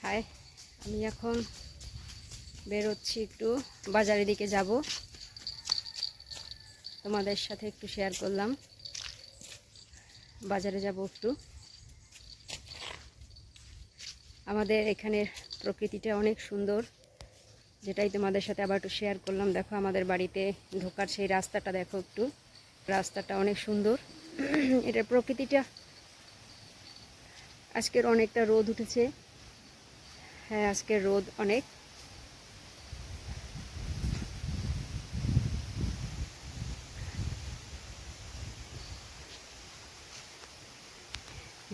High, আমি এখন বেরোচ্ছি, একটু বাজারের দিকে যাব। তোমাদের সাথে একটু শেয়ার করলাম, বাজারে যাব একটু। আমাদের এখানের প্রকৃতিটা অনেক সুন্দর, যেটাই তোমাদের সাথে আবার একটু শেয়ার করলাম। দেখো আমাদের বাড়িতে ঢোকার সেই রাস্তাটা দেখো, একটু রাস্তাটা অনেক সুন্দর। এটা প্রকৃতিটা আজকের অনেকটা রোদ উঠেছে। হ্যাঁ, আজকের রোদ অনেক।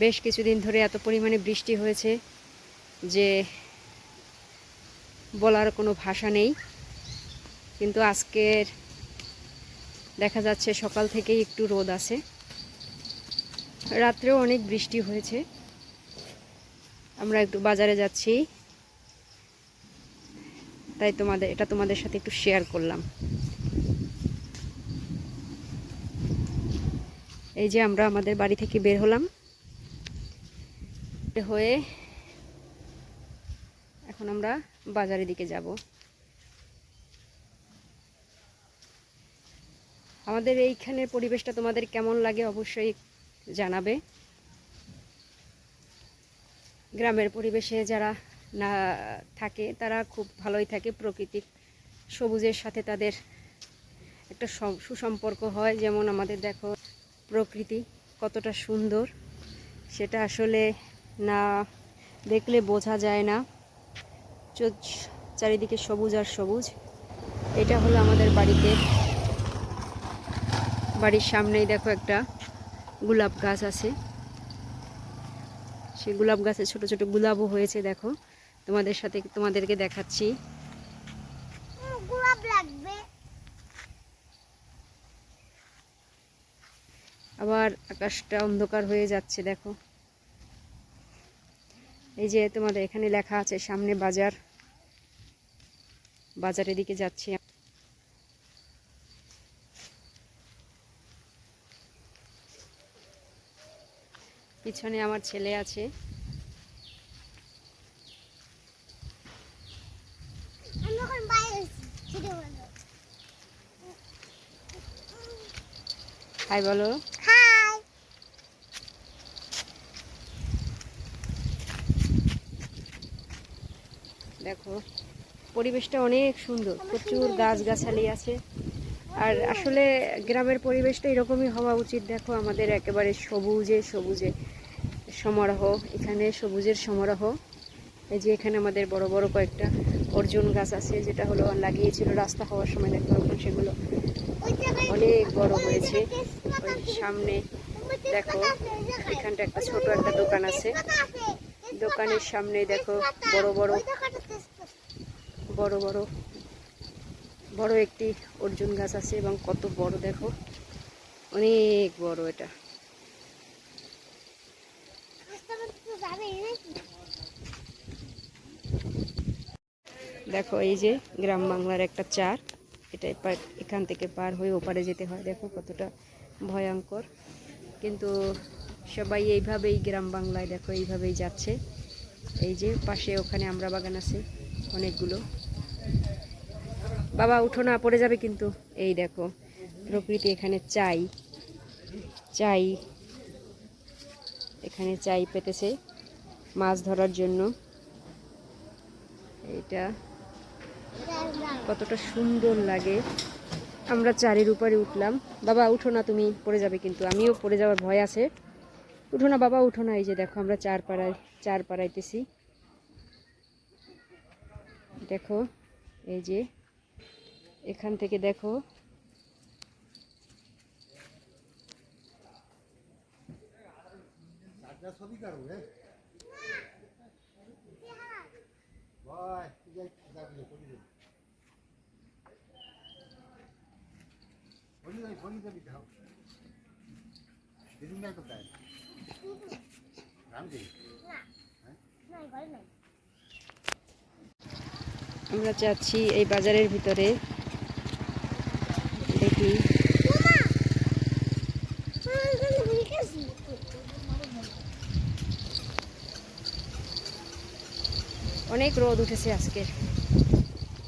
বেশ কিছুদিন ধরে এত পরিমাণে বৃষ্টি হয়েছে যে বলার কোনো ভাষা নেই। কিন্তু আজকের দেখা যাচ্ছে সকাল থেকেই একটু রোদ আছে, রাত্রেও অনেক বৃষ্টি হয়েছে। আমরা একটু বাজারে যাচ্ছি, তাই এটা তোমাদের সাথে একটু শেয়ার করলাম। এই যে আমরা আমাদের বাড়ি থেকে বের হলাম, হয়ে এখন আমরা বাজারের দিকে যাব। আমাদের এইখানের পরিবেশটা তোমাদের কেমন লাগে অবশ্যই জানাবে। গ্রামের পরিবেশে যারা না থাকে তারা খুব ভালোই থাকে। প্রকৃতিক সবুজের সাথে তাদের একটা সুসম্পর্ক হয়। যেমন আমাদের দেখো প্রকৃতি কতটা সুন্দর, সেটা আসলে না দেখলে বোঝা যায় না। চারিদিকে সবুজ আর সবুজ। এটা হলো আমাদের বাড়ির সামনেই দেখো একটা গোলাপ গাছ আছে। সেই গোলাপ গাছে ছোট ছোট গোলাপও হয়েছে, দেখো তোমাদেরকে দেখাচ্ছি। আবার আকাশটা অন্ধকার হয়ে যাচ্ছে, দেখো। এই যে তোমাদের এখানে লেখা আছে সামনে বাজার, বাজারের দিকে যাচ্ছি। পিছনে আমার ছেলে আছে। হাই বলো। দেখো পরিবেশটা অনেক সুন্দর, প্রচুর গাছগাছালি আছে। আর আসলে গ্রামের পরিবেশটা এরকমই হওয়া উচিত। দেখো আমাদের একেবারে সবুজে সবুজে সমারোহ, এখানে সবুজের সমারোহ। এই যে এখানে আমাদের বড় বড় কয়েকটা অর্জুন গাছ আছে, যেটা হলো লাগিয়েছিল রাস্তা হওয়ার সময়। দেখো এখন সেগুলো অনেক বড় হয়েছে। ওই সামনে দেখো এখানটা একটা ছোট একটা দোকান আছে, দোকানের সামনে দেখো বড় বড় বড় বড় বড় একটি অর্জুন গাছ আছে, এবং কত বড় দেখো, অনেক বড় এটা। দেখো এই যে গ্রাম বাংলার একটা চার, এটা এখান থেকে পার হয়ে ওপারে যেতে হয়। দেখো কতটা ভয়ঙ্কর, কিন্তু সবাই এইভাবেই গ্রাম বাংলায় দেখো এইভাবেই যাচ্ছে। এই যে পাশে ওখানে আমরা বাগান আছে অনেকগুলো। বাবা উঠো না, পড়ে যাবে কিন্তু। এই দেখো প্রকৃতি, এখানে চাই এখানে চাই পেতেছে মাছ ধরার জন্য। এটা কতটা সুন্দর লাগে। আমরা চারের উপরে উঠলাম। বাবা উঠো না, তুমি পড়ে যাবে কিন্তু। আমিও পড়ে যাওয়ার ভয় আছে। উঠো না বাবা, উঠো না। এই যে দেখো আমরা চার পাড়াইতেছি। দেখো এই যে এখান থেকে দেখো আমরা যাচ্ছি এই বাজারের ভিতরে। দেখি অনেক রোদ উঠেছে আজকে,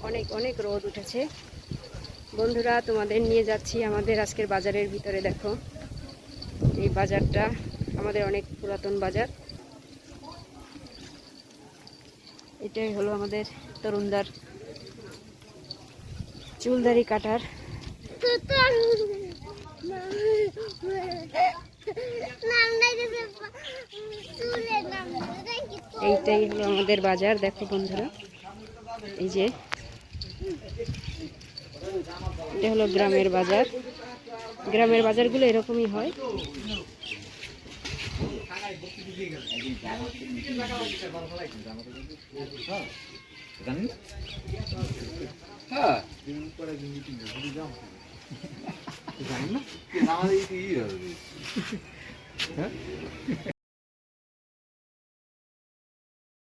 অনেক অনেক রোদ উঠেছে। বন্ধুরা, তোমাদের নিয়ে যাচ্ছি আমাদের আজকের বাজারের ভিতরে। দেখো এই বাজারটা আমাদের অনেক পুরাতন বাজার। এটাই হলো আমাদের তরুণদার চুলদাড়ি কাটার। এইটাই হলো আমাদের বাজার। দেখো বন্ধুরা, এই যে এটা হলো গ্রামের বাজার। গ্রামের বাজারগুলো এরকমই হয়।